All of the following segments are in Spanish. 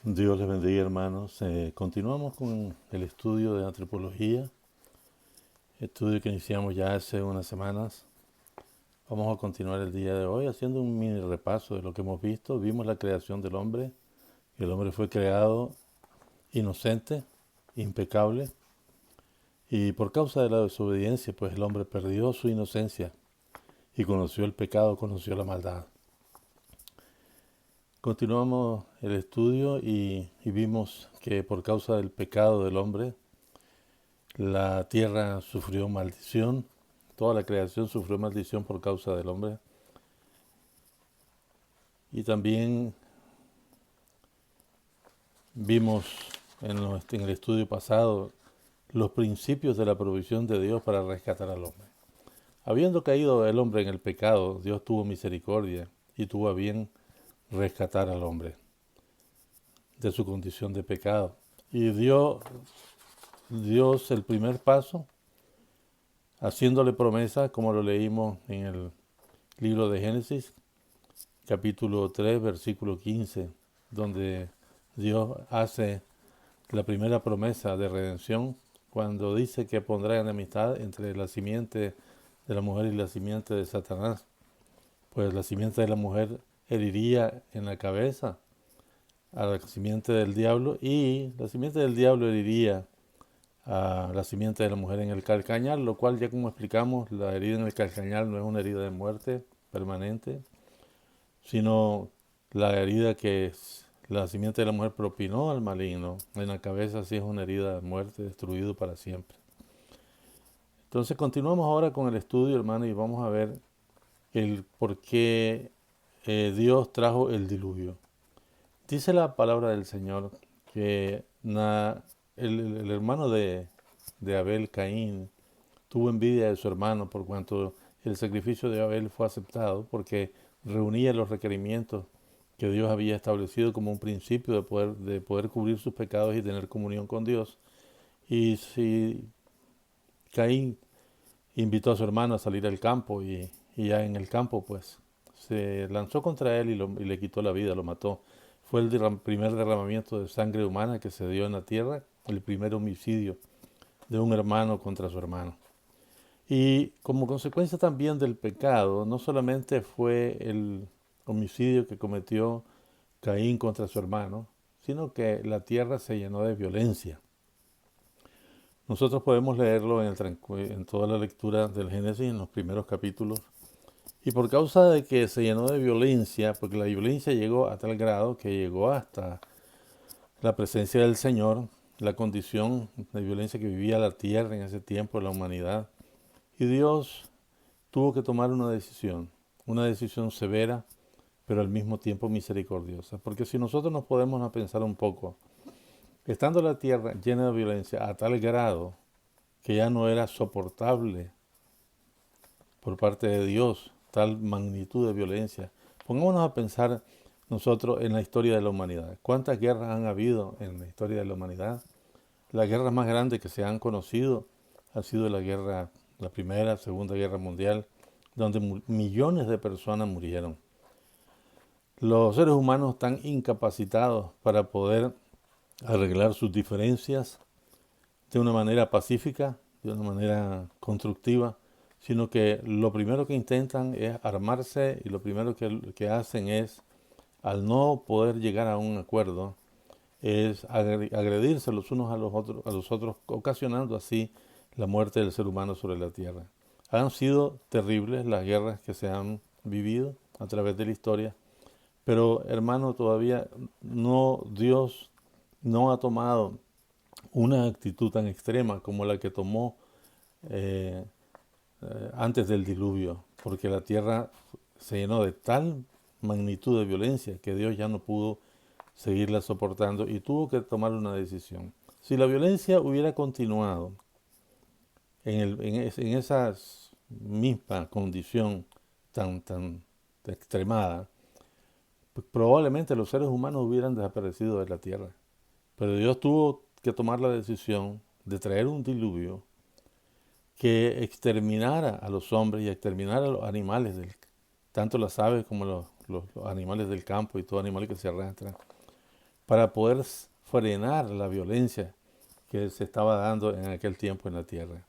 Dios les bendiga, hermanos. Continuamos con el estudio de antropología, estudio que iniciamos ya hace unas semanas. Vamos a continuar el día de hoy haciendo un mini repaso de lo que hemos visto. Vimos la creación del hombre. El hombre fue creado inocente, impecable, y por causa de la desobediencia, pues el hombre perdió su inocencia y conoció el pecado, conoció la maldad. Continuamos el estudio y vimos que por causa del pecado del hombre, la tierra sufrió maldición, toda la creación sufrió maldición por causa del hombre. Y también vimos en el estudio pasado los principios de la provisión de Dios para rescatar al hombre. Habiendo caído el hombre en el pecado, Dios tuvo misericordia y tuvo a bien rescatar al hombre de su condición de pecado. Y dio Dios el primer paso, haciéndole promesa, como lo leímos en el libro de Génesis, capítulo 3, versículo 15, donde Dios hace la primera promesa de redención cuando dice que pondrá enemistad entre la simiente de la mujer y la simiente de Satanás. Pues la simiente de la mujer heriría en la cabeza a la simiente del diablo y la simiente del diablo heriría a la simiente de la mujer en el calcañar, lo cual ya como explicamos, la herida en el calcañar no es una herida de muerte permanente, sino la herida que la simiente de la mujer propinó al maligno. En la cabeza sí es una herida de muerte, destruido para siempre. Entonces continuamos ahora con el estudio, hermano, y vamos a ver el por qué Dios trajo el diluvio. Dice la palabra del Señor que el hermano de Abel, Caín, tuvo envidia de su hermano por cuanto el sacrificio de Abel fue aceptado, porque reunía los requerimientos que Dios había establecido como un principio de poder cubrir sus pecados y tener comunión con Dios. Y si Caín invitó a su hermano a salir al campo y ya en el campo pues se lanzó contra él y le quitó la vida, lo mató. Fue el primer derramamiento de sangre humana que se dio en la tierra, el primer homicidio de un hermano contra su hermano. Y como consecuencia también del pecado, no solamente fue el homicidio que cometió Caín contra su hermano, sino que la tierra se llenó de violencia. Nosotros podemos leerlo en toda la lectura del Génesis, en los primeros capítulos. Y por causa de que se llenó de violencia, porque la violencia llegó a tal grado que llegó hasta la presencia del Señor, la condición de violencia que vivía la tierra en ese tiempo, la humanidad. Y Dios tuvo que tomar una decisión severa, pero al mismo tiempo misericordiosa. Porque si nosotros nos podemos pensar un poco, estando la tierra llena de violencia a tal grado que ya no era soportable por parte de Dios tal magnitud de violencia, pongámonos a pensar nosotros en la historia de la humanidad. ¿Cuántas guerras han habido en la historia de la humanidad? Las guerras más grandes que se han conocido ha sido la Primera, Segunda Guerra Mundial, donde millones de personas murieron. Los seres humanos están incapacitados para poder arreglar sus diferencias de una manera pacífica, de una manera constructiva, sino que lo primero que intentan es armarse y lo primero que hacen es, al no poder llegar a un acuerdo, es agredirse los unos a los otros, ocasionando así la muerte del ser humano sobre la tierra. Han sido terribles las guerras que se han vivido a través de la historia, pero hermano, todavía Dios no ha tomado una actitud tan extrema como la que tomó eh, antes del diluvio, porque la tierra se llenó de tal magnitud de violencia que Dios ya no pudo seguirla soportando y tuvo que tomar una decisión. Si la violencia hubiera continuado en esa misma condición tan extremada, pues probablemente los seres humanos hubieran desaparecido de la tierra. Pero Dios tuvo que tomar la decisión de traer un diluvio que exterminara a los hombres y exterminara a los animales, tanto las aves como los animales del campo y todo animal que se arrastra. para poder frenar la violencia que se estaba dando en aquel tiempo en la tierra.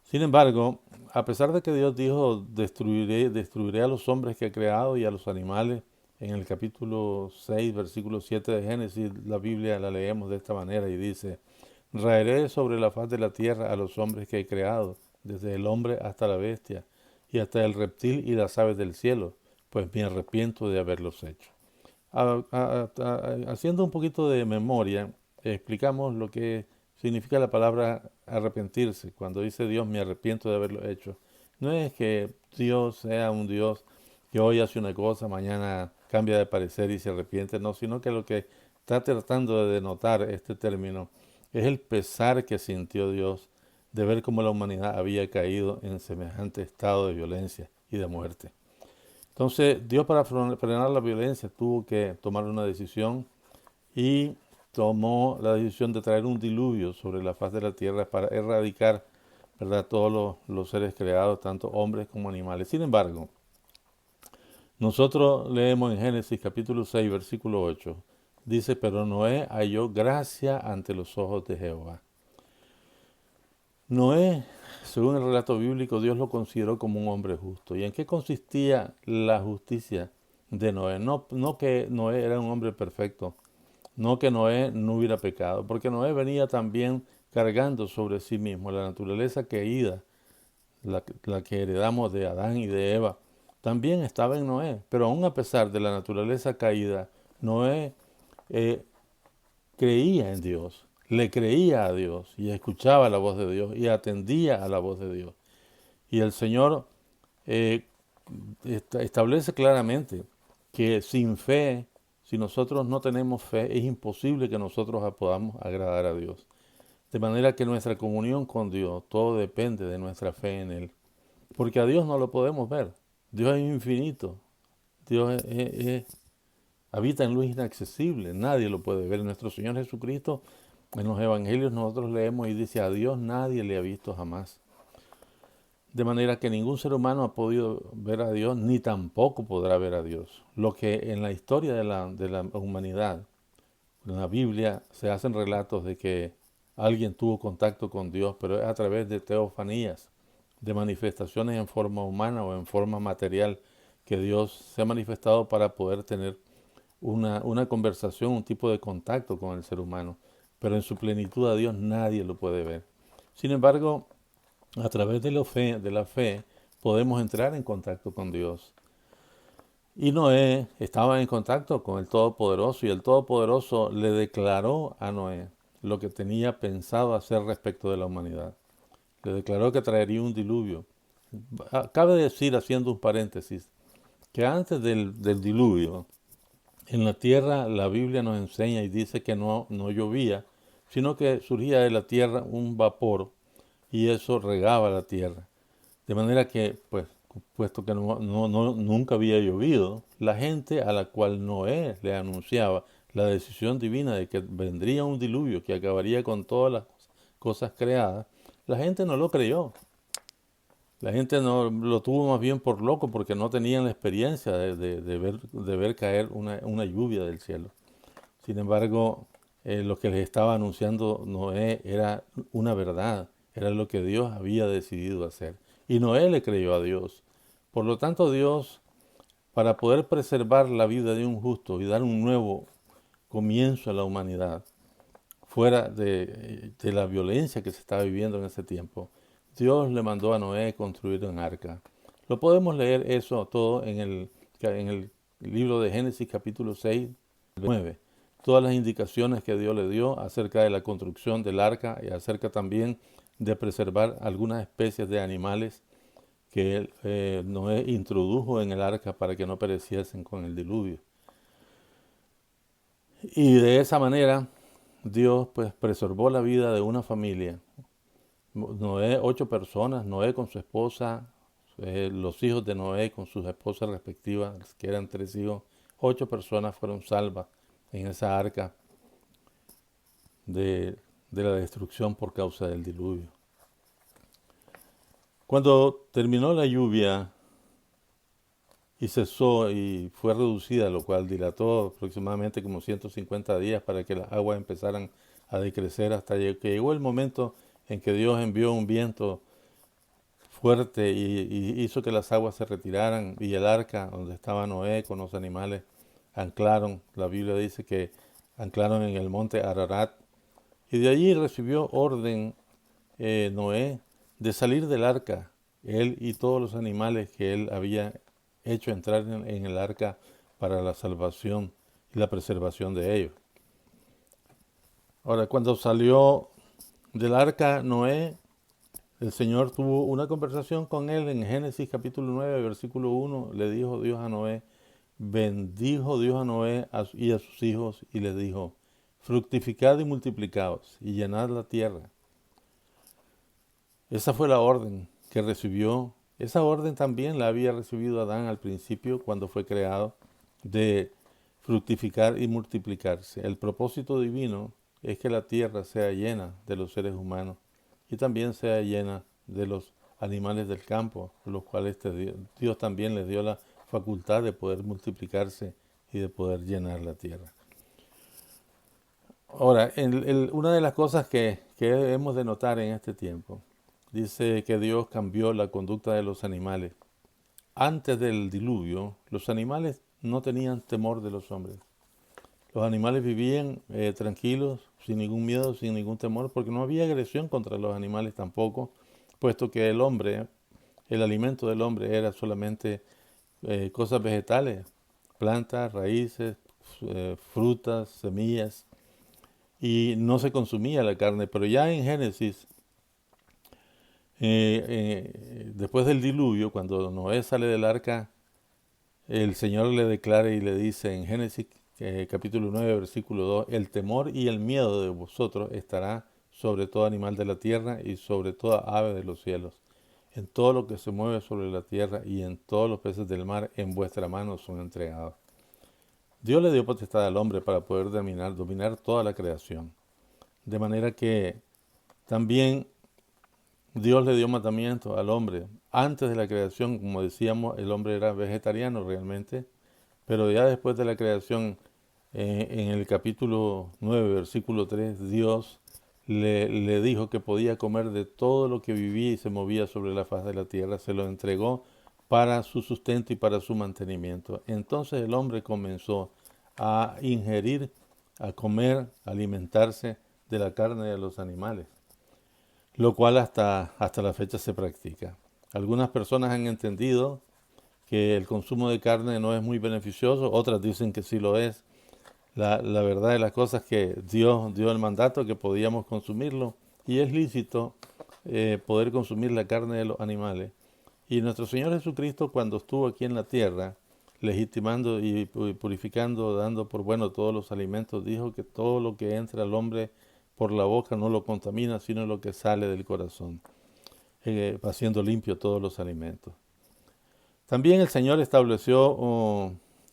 Sin embargo, a pesar de que Dios dijo, destruiré a los hombres que he creado y a los animales, en el capítulo 6, versículo 7 de Génesis, la Biblia la leemos de esta manera y dice, raeré sobre la faz de la tierra a los hombres que he creado, desde el hombre hasta la bestia, y hasta el reptil y las aves del cielo, pues me arrepiento de haberlos hecho. Haciendo un poquito de memoria, explicamos lo que significa la palabra arrepentirse. Cuando dice Dios, me arrepiento de haberlo hecho. No es que Dios sea un Dios que hoy hace una cosa, mañana cambia de parecer y se arrepiente, no, sino que lo que está tratando de denotar este término es el pesar que sintió Dios de ver cómo la humanidad había caído en semejante estado de violencia y de muerte. Entonces, Dios para frenar la violencia tuvo que tomar una decisión y tomó la decisión de traer un diluvio sobre la faz de la tierra para erradicar, ¿verdad?, todos los seres creados, tanto hombres como animales. Sin embargo, nosotros leemos en Génesis capítulo 6, versículo 8, dice, pero Noé halló gracia ante los ojos de Jehová. Noé, según el relato bíblico, Dios lo consideró como un hombre justo. ¿Y en qué consistía la justicia de Noé? No que Noé era un hombre perfecto, no que Noé no hubiera pecado, porque Noé venía también cargando sobre sí mismo la naturaleza caída, la que heredamos de Adán y de Eva, también estaba en Noé. Pero aún a pesar de la naturaleza caída, Noé eh, creía en Dios, le creía a Dios y escuchaba la voz de Dios y atendía a la voz de Dios. Y el Señor eh, establece claramente que sin fe, si nosotros no tenemos fe, es imposible que nosotros podamos agradar a Dios. De manera que nuestra comunión con Dios, todo depende de nuestra fe en Él. Porque a Dios no lo podemos ver. Dios es infinito. Dios habita en luz inaccesible. Nadie lo puede ver. Nuestro Señor Jesucristo, en los evangelios nosotros leemos y dice, a Dios nadie le ha visto jamás. De manera que ningún ser humano ha podido ver a Dios, ni tampoco podrá ver a Dios. Lo que en la historia de la humanidad, en la Biblia, se hacen relatos de que alguien tuvo contacto con Dios, pero es a través de teofanías, de manifestaciones en forma humana o en forma material, que Dios se ha manifestado para poder tener una conversación, un tipo de contacto con el ser humano. Pero en su plenitud a Dios nadie lo puede ver. Sin embargo, a través de la fe podemos entrar en contacto con Dios. Y Noé estaba en contacto con el Todopoderoso y el Todopoderoso le declaró a Noé lo que tenía pensado hacer respecto de la humanidad. Le declaró que traería un diluvio. Cabe decir, haciendo un paréntesis, que antes del diluvio, en la tierra la Biblia nos enseña y dice que no llovía, sino que surgía de la tierra un vapor y eso regaba la tierra. De manera que, pues, puesto que nunca había llovido, la gente a la cual Noé le anunciaba la decisión divina de que vendría un diluvio que acabaría con todas las cosas creadas, la gente no lo creyó. La gente no lo tuvo más bien por loco porque no tenían la experiencia de ver caer una lluvia del cielo. Sin embargo, lo que les estaba anunciando Noé era una verdad, era lo que Dios había decidido hacer. Y Noé le creyó a Dios. Por lo tanto, Dios, para poder preservar la vida de un justo y dar un nuevo comienzo a la humanidad, fuera de la violencia que se estaba viviendo en ese tiempo, Dios le mandó a Noé construir un arca. Lo podemos leer eso todo en el libro de Génesis capítulo 6, 9. Todas las indicaciones que Dios le dio acerca de la construcción del arca y acerca también de preservar algunas especies de animales que Noé introdujo en el arca para que no pereciesen con el diluvio. Y de esa manera Dios pues preservó la vida de una familia. Noé, 8 personas, Noé con su esposa, los hijos de Noé con sus esposas respectivas, que eran 3 hijos, 8 personas fueron salvas en esa arca de la destrucción por causa del diluvio. Cuando terminó la lluvia y cesó y fue reducida, lo cual dilató aproximadamente como 150 días para que las aguas empezaran a decrecer hasta que llegó el momento en que Dios envió un viento fuerte y hizo que las aguas se retiraran y el arca donde estaba Noé con los animales anclaron. La Biblia dice que anclaron en el monte Ararat y de allí recibió orden Noé de salir del arca, él y todos los animales que él había hecho entrar en el arca para la salvación y la preservación de ellos. Ahora, cuando salió del arca Noé, el Señor tuvo una conversación con él en Génesis capítulo 9, versículo 1. Le dijo Dios a Noé, bendijo Dios a Noé y a sus hijos y les dijo, fructificad y multiplicaos y llenad la tierra. Esa fue la orden que recibió. Esa orden también la había recibido Adán al principio cuando fue creado, de fructificar y multiplicarse. El propósito divino es que la tierra sea llena de los seres humanos y también sea llena de los animales del campo, los cuales Dios también les dio la facultad de poder multiplicarse y de poder llenar la tierra. Ahora, una de las cosas que hemos de notar en este tiempo, dice que Dios cambió la conducta de los animales. Antes del diluvio, los animales no tenían temor de los hombres. Los animales vivían tranquilos, sin ningún miedo, sin ningún temor, porque no había agresión contra los animales tampoco, puesto que el hombre, el alimento del hombre era solamente cosas vegetales, plantas, raíces, frutas, semillas, y no se consumía la carne. Pero ya en Génesis, después del diluvio, cuando Noé sale del arca, el Señor le declara y le dice en Génesis capítulo 9, versículo 2, el temor y el miedo de vosotros estará sobre todo animal de la tierra y sobre toda ave de los cielos. En todo lo que se mueve sobre la tierra y en todos los peces del mar en vuestra mano son entregados. Dios le dio potestad al hombre para poder dominar toda la creación. De manera que también Dios le dio mandamiento al hombre. Antes de la creación, como decíamos, el hombre era vegetariano realmente, pero ya después de la creación, en el capítulo 9, versículo 3, Dios le dijo que podía comer de todo lo que vivía y se movía sobre la faz de la tierra. Se lo entregó para su sustento y para su mantenimiento. Entonces el hombre comenzó a ingerir, a comer, a alimentarse de la carne de los animales, lo cual hasta la fecha se practica. Algunas personas han entendido que el consumo de carne no es muy beneficioso, otras dicen que sí lo es. La verdad de las cosas es que Dios dio el mandato que podíamos consumirlo y es lícito poder consumir la carne de los animales. Y nuestro Señor Jesucristo, cuando estuvo aquí en la tierra, legitimando y purificando, dando por bueno todos los alimentos, dijo que todo lo que entra al hombre por la boca no lo contamina, sino lo que sale del corazón, haciendo limpio todos los alimentos. También el Señor estableció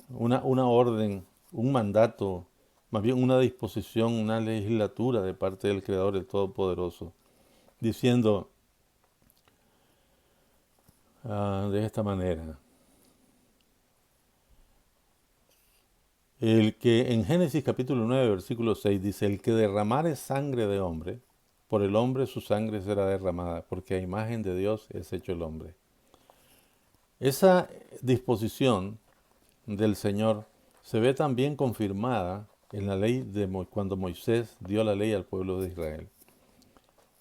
una orden, un mandato, más bien una disposición, una legislatura de parte del Creador, el Todopoderoso, diciendo de esta manera, el que en Génesis capítulo 9, versículo 6 dice, el que derramare sangre de hombre, por el hombre su sangre será derramada, porque a imagen de Dios es hecho el hombre. Esa disposición del Señor se ve también confirmada en la ley cuando Moisés dio la ley al pueblo de Israel.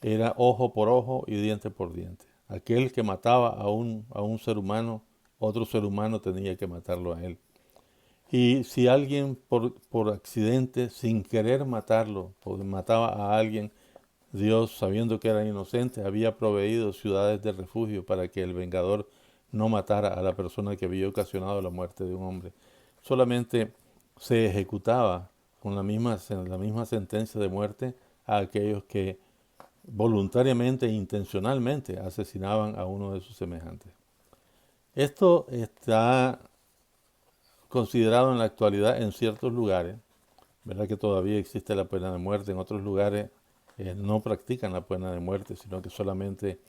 Era ojo por ojo y diente por diente. Aquel que mataba a un ser humano, otro ser humano tenía que matarlo a él. Y si alguien por accidente, sin querer matarlo, mataba a alguien, Dios, sabiendo que era inocente, había proveído ciudades de refugio para que el vengador no matara a la persona que había ocasionado la muerte de un hombre. Solamente se ejecutaba con la misma sentencia de muerte a aquellos que voluntariamente e intencionalmente asesinaban a uno de sus semejantes. Esto está considerado en la actualidad en ciertos lugares, ¿verdad? Que todavía existe la pena de muerte. En otros lugares no practican la pena de muerte, sino que solamente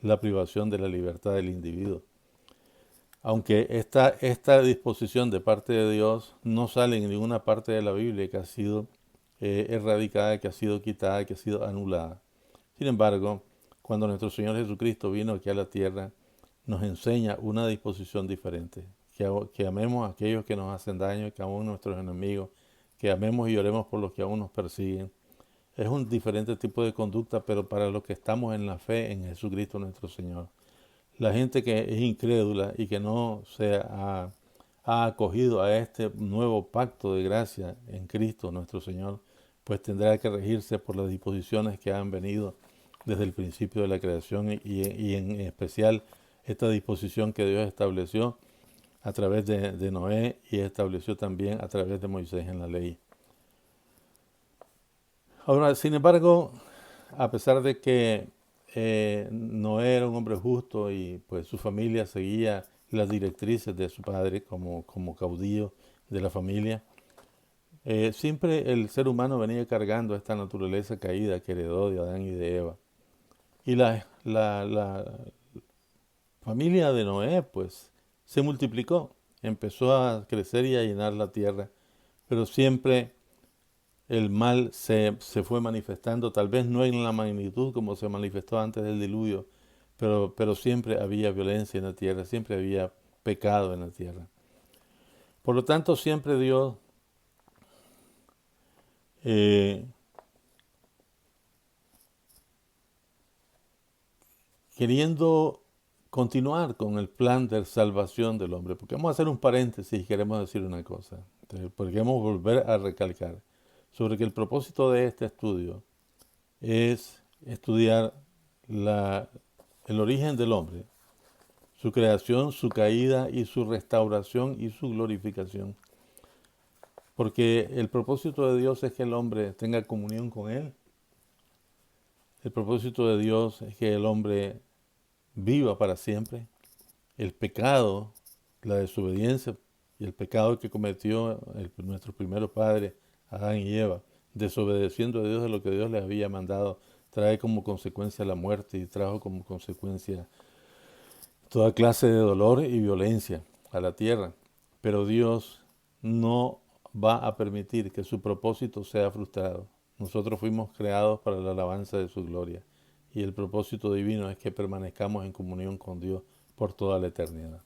la privación de la libertad del individuo. Aunque esta disposición de parte de Dios no sale en ninguna parte de la Biblia que ha sido erradicada, que ha sido quitada, que ha sido anulada. Sin embargo, cuando nuestro Señor Jesucristo vino aquí a la tierra, nos enseña una disposición diferente. Que amemos a aquellos que nos hacen daño, que amemos a nuestros enemigos, que amemos y oremos por los que aún nos persiguen. Es un diferente tipo de conducta, pero para los que estamos en la fe en Jesucristo nuestro Señor. La gente que es incrédula y que no ha acogido a este nuevo pacto de gracia en Cristo nuestro Señor, pues tendrá que regirse por las disposiciones que han venido desde el principio de la creación y en especial esta disposición que Dios estableció a través de Noé y estableció también a través de Moisés en la ley. Ahora, sin embargo, a pesar de que Noé era un hombre justo y pues su familia seguía las directrices de su padre como caudillo de la familia, siempre el ser humano venía cargando esta naturaleza caída que heredó de Adán y de Eva. Y la familia de Noé pues se multiplicó, empezó a crecer y a llenar la tierra, pero siempre el mal se fue manifestando, tal vez no en la magnitud como se manifestó antes del diluvio, pero siempre había violencia en la tierra, siempre había pecado en la tierra. Por lo tanto, siempre Dios queriendo continuar con el plan de salvación del hombre, porque vamos a hacer un paréntesis y queremos decir una cosa, porque queremos volver a recalcar sobre que el propósito de este estudio es estudiar el origen del hombre, su creación, su caída y su restauración y su glorificación. Porque el propósito de Dios es que el hombre tenga comunión con Él. El propósito de Dios es que el hombre viva para siempre. El pecado, la desobediencia y el pecado que cometió nuestro primer padre, Adán y Eva, desobedeciendo a Dios de lo que Dios les había mandado, trae como consecuencia la muerte y trajo como consecuencia toda clase de dolor y violencia a la tierra. Pero Dios no va a permitir que su propósito sea frustrado. Nosotros fuimos creados para la alabanza de su gloria y el propósito divino es que permanezcamos en comunión con Dios por toda la eternidad.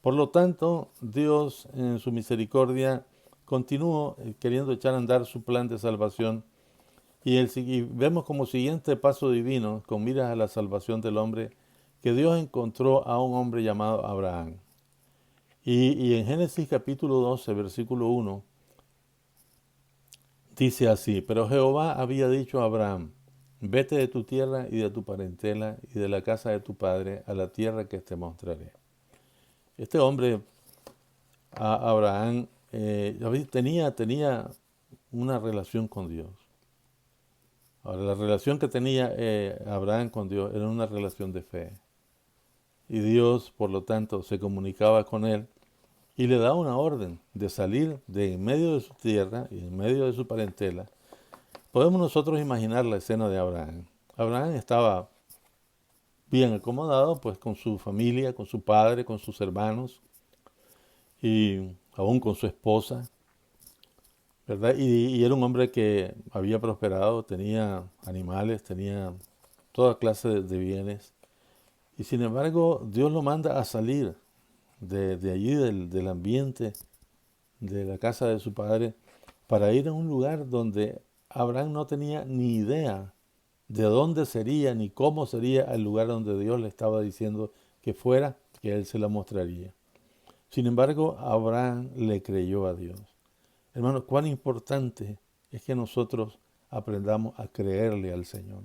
Por lo tanto, Dios en su misericordia continuó queriendo echar a andar su plan de salvación y vemos como siguiente paso divino, con miras a la salvación del hombre, que Dios encontró a un hombre llamado Abraham. Y en Génesis capítulo 12, versículo 1, dice así: pero Jehová había dicho a Abraham, vete de tu tierra y de tu parentela y de la casa de tu padre a la tierra que te mostraré. Este hombre, Abraham, tenía una relación con Dios. Ahora, la relación que tenía Abraham con Dios era una relación de fe. Y Dios, por lo tanto, se comunicaba con él y le da una orden de salir de en medio de su tierra y en medio de su parentela. Podemos nosotros imaginar la escena de Abraham. Abraham estaba bien acomodado, pues con su familia, con su padre, con sus hermanos y aún con su esposa, ¿verdad? Y era un hombre que había prosperado, tenía animales, tenía toda clase de bienes. Y sin embargo, Dios lo manda a salir de allí, del ambiente, de la casa de su padre, para ir a un lugar donde Abraham no tenía ni idea de dónde sería ni cómo sería el lugar donde Dios le estaba diciendo que fuera, que él se la mostraría. Sin embargo, Abraham le creyó a Dios. Hermanos, cuán importante es que nosotros aprendamos a creerle al Señor.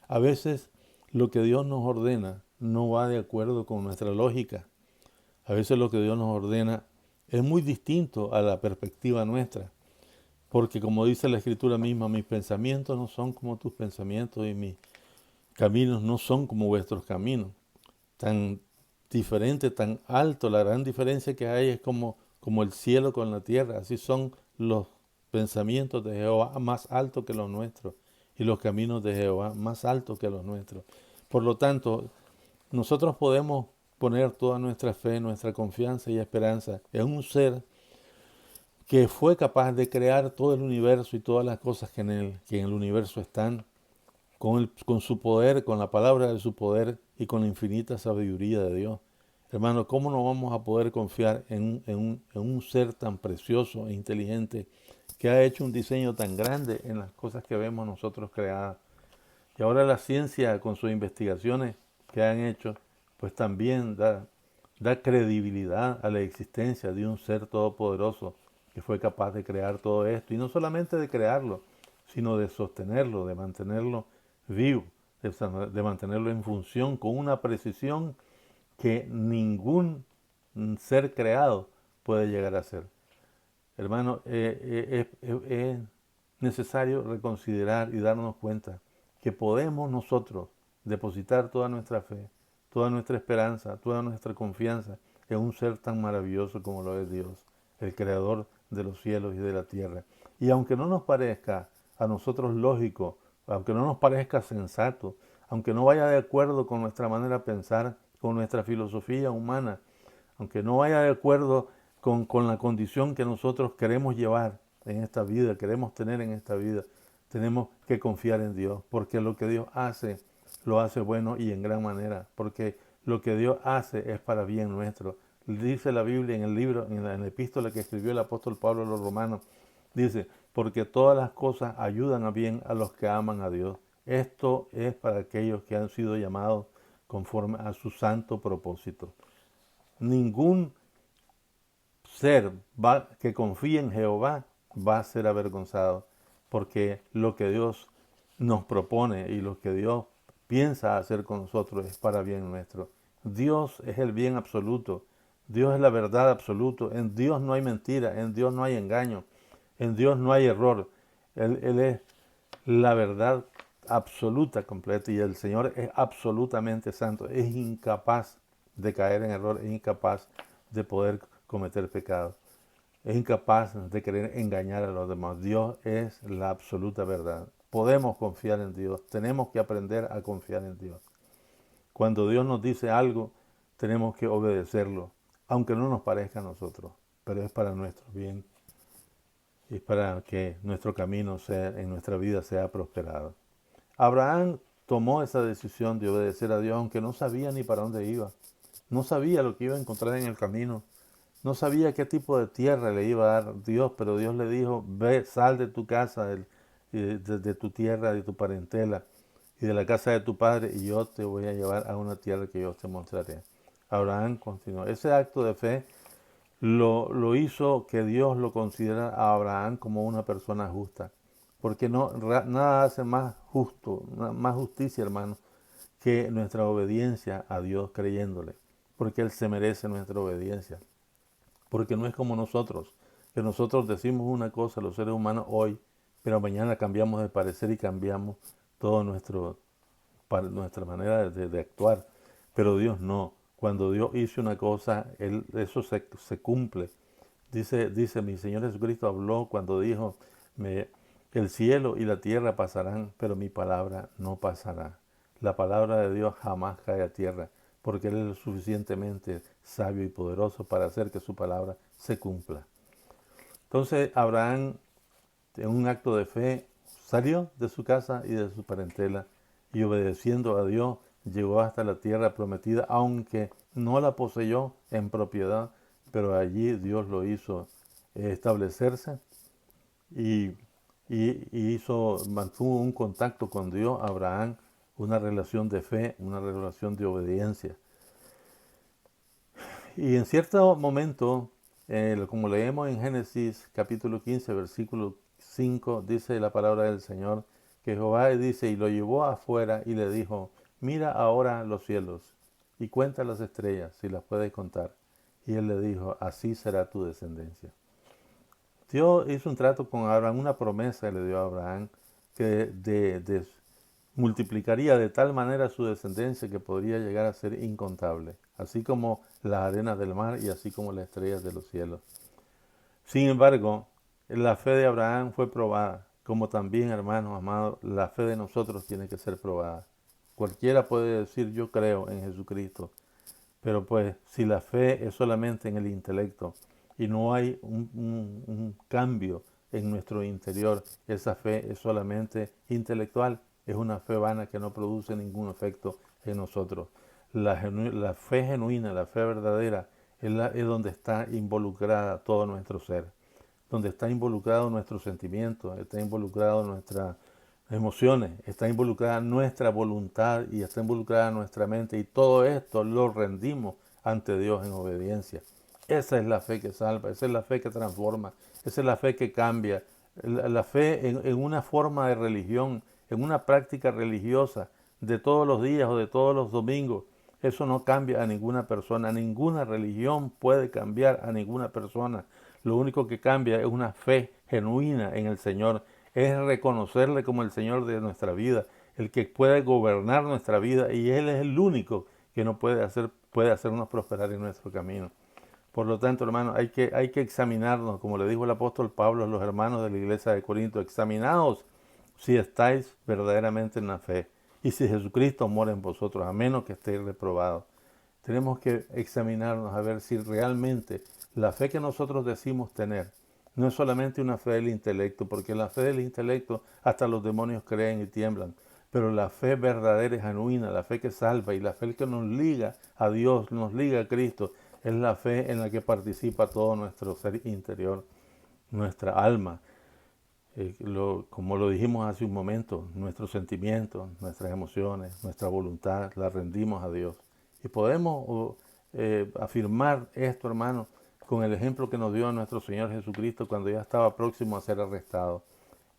A veces lo que Dios nos ordena no va de acuerdo con nuestra lógica. A veces lo que Dios nos ordena es muy distinto a la perspectiva nuestra. Porque como dice la Escritura misma, mis pensamientos no son como tus pensamientos y mis caminos no son como vuestros caminos. Tan diferente, tan alto, la gran diferencia que hay es como el cielo con la tierra. Así son los pensamientos de Jehová más altos que los nuestros y los caminos de Jehová más altos que los nuestros. Por lo tanto, nosotros podemos poner toda nuestra fe, nuestra confianza y esperanza en un ser que fue capaz de crear todo el universo y todas las cosas que en el universo están, con su poder, con la palabra de su poder y con la infinita sabiduría de Dios. Hermano, ¿cómo no vamos a poder confiar en un ser tan precioso e inteligente que ha hecho un diseño tan grande en las cosas que vemos nosotros creadas? Y ahora la ciencia, con sus investigaciones que han hecho, pues también da credibilidad a la existencia de un ser todopoderoso que fue capaz de crear todo esto. Y no solamente de crearlo, sino de sostenerlo, de mantenerlo vivo, de mantenerlo en función con una precisión que ningún ser creado puede llegar a ser. Hermano, es necesario reconsiderar y darnos cuenta que podemos nosotros depositar toda nuestra fe, toda nuestra esperanza, toda nuestra confianza en un ser tan maravilloso como lo es Dios, el creador de los cielos y de la tierra. Y aunque no nos parezca a nosotros lógico, aunque no nos parezca sensato, aunque no vaya de acuerdo con nuestra manera de pensar, con nuestra filosofía humana, aunque no vaya de acuerdo con la condición que nosotros queremos llevar en esta vida, queremos tener en esta vida, tenemos que confiar en Dios, porque lo que Dios hace, lo hace bueno y en gran manera, porque lo que Dios hace es para bien nuestro. Dice la Biblia en el libro, en la epístola que escribió el apóstol Pablo a los romanos, dice, porque todas las cosas ayudan a bien a los que aman a Dios. Esto es para aquellos que han sido llamados conforme a su santo propósito. Ningún ser que confíe en Jehová va a ser avergonzado, porque lo que Dios nos propone y lo que Dios piensa hacer con nosotros es para bien nuestro. Dios es el bien absoluto, Dios es la verdad absoluta, en Dios no hay mentira, en Dios no hay engaño, en Dios no hay error. Él es la verdad absoluta, completa, y el Señor es absolutamente santo, es incapaz de caer en error, es incapaz de poder cometer pecado, es incapaz de querer engañar a los demás. Dios es la absoluta verdad. Podemos confiar en Dios, tenemos que aprender a confiar en Dios. Cuando Dios nos dice algo, tenemos que obedecerlo, aunque no nos parezca a nosotros, pero es para nuestro bien y para que nuestro camino en nuestra vida sea prosperado. Abraham tomó esa decisión de obedecer a Dios, aunque no sabía ni para dónde iba. No sabía lo que iba a encontrar en el camino. No sabía qué tipo de tierra le iba a dar Dios, pero Dios le dijo, ve, sal de tu casa, de tu tierra, de tu parentela y de la casa de tu padre, y yo te voy a llevar a una tierra que yo te mostraré. Abraham continuó. Ese acto de fe lo hizo que Dios lo considera a Abraham como una persona justa. Porque nada hace más justo, más justicia, hermano, que nuestra obediencia a Dios creyéndole. Porque Él se merece nuestra obediencia. Porque no es como nosotros, que nosotros decimos una cosa, los seres humanos, hoy, pero mañana cambiamos de parecer y cambiamos toda nuestra manera de actuar. Pero Dios no. Cuando Dios hizo una cosa, eso se cumple. Dice, mi Señor Jesucristo habló cuando dijo, el cielo y la tierra pasarán, pero mi palabra no pasará. La palabra de Dios jamás cae a tierra, porque Él es lo suficientemente sabio y poderoso para hacer que su palabra se cumpla. Entonces Abraham, en un acto de fe, salió de su casa y de su parentela, y obedeciendo a Dios, llegó hasta la tierra prometida, aunque no la poseyó en propiedad, pero allí Dios lo hizo establecerse y, mantuvo un contacto con Dios, Abraham, una relación de fe, una relación de obediencia. Y en cierto momento, como leemos en Génesis capítulo 15, versículo 5, dice la palabra del Señor, que Jehová dice, y lo llevó afuera y le dijo, mira ahora los cielos y cuenta las estrellas, si las puedes contar. Y él le dijo, así será tu descendencia. Dios hizo un trato con Abraham, una promesa le dio a Abraham, que multiplicaría de tal manera su descendencia que podría llegar a ser incontable, así como las arenas del mar y así como las estrellas de los cielos. Sin embargo, la fe de Abraham fue probada, como también, hermanos amados, la fe de nosotros tiene que ser probada. Cualquiera puede decir, yo creo en Jesucristo, Pero pues si la fe es solamente en el intelecto y no hay un cambio en nuestro interior, esa fe es solamente intelectual, es una fe vana que no produce ningún efecto en nosotros. La fe genuina, la fe verdadera, es donde está involucrada todo nuestro ser, donde está involucrado nuestros sentimientos, está involucrado nuestras emociones, está involucrada nuestra voluntad y está involucrada nuestra mente, y todo esto lo rendimos ante Dios en obediencia. Esa es la fe que salva, esa es la fe que transforma, esa es la fe que cambia. La fe en una forma de religión, en una práctica religiosa de todos los días o de todos los domingos, eso no cambia a ninguna persona. Ninguna religión puede cambiar a ninguna persona. Lo único que cambia es una fe genuina en el Señor. Es reconocerle como el Señor de nuestra vida, el que puede gobernar nuestra vida, y Él es el único que no puede hacernos prosperar en nuestro camino. Por lo tanto, hermanos, hay que examinarnos, como le dijo el apóstol Pablo a los hermanos de la iglesia de Corinto: examinaos si estáis verdaderamente en la fe y si Jesucristo mora en vosotros, a menos que estéis reprobados. Tenemos que examinarnos a ver si realmente la fe que nosotros decimos tener no es solamente una fe del intelecto, porque la fe del intelecto hasta los demonios creen y tiemblan. Pero la fe verdadera y genuina, la fe que salva y la fe que nos liga a Dios, nos liga a Cristo, es la fe en la que participa todo nuestro ser interior, nuestra alma. Como lo dijimos hace un momento, nuestros sentimientos, nuestras emociones, nuestra voluntad, la rendimos a Dios. Y podemos afirmar esto, hermano, con el ejemplo que nos dio nuestro Señor Jesucristo cuando ya estaba próximo a ser arrestado.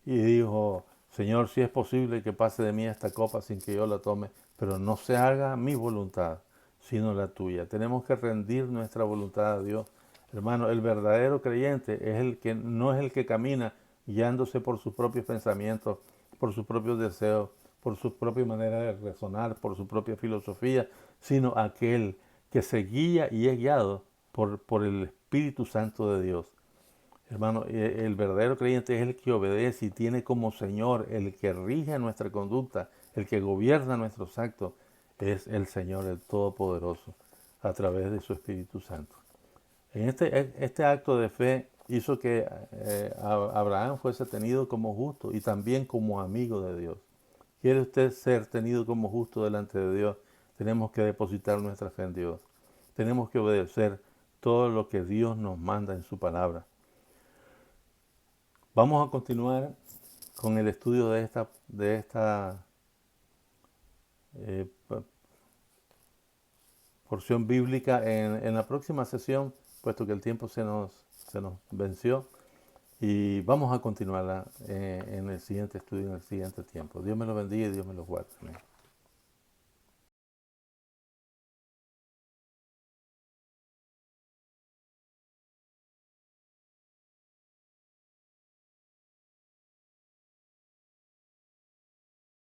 Y dijo: Señor, si es posible que pase de mí esta copa sin que yo la tome, pero no se haga mi voluntad, sino la tuya. Tenemos que rendir nuestra voluntad a Dios. Hermano, el verdadero creyente es el que no es el que camina guiándose por sus propios pensamientos, por sus propios deseos, por su propia manera de razonar, por su propia filosofía, sino aquel que se guía y es guiado por el Espíritu Santo de Dios. Hermano, el verdadero creyente es el que obedece y tiene como Señor, el que rige nuestra conducta, el que gobierna nuestros actos, es el Señor, el Todopoderoso, a través de su Espíritu Santo. En este acto de fe hizo que Abraham fuese tenido como justo y también como amigo de Dios. ¿Quiere usted ser tenido como justo delante de Dios? Tenemos que depositar nuestra fe en Dios. Tenemos que obedecer todo lo que Dios nos manda en su palabra. Vamos a continuar con el estudio de esta eh, porción bíblica en la próxima sesión, puesto que el tiempo se nos venció, y vamos a continuarla en el siguiente estudio, en el siguiente tiempo. Dios me lo bendiga y Dios me lo guarde. Amén.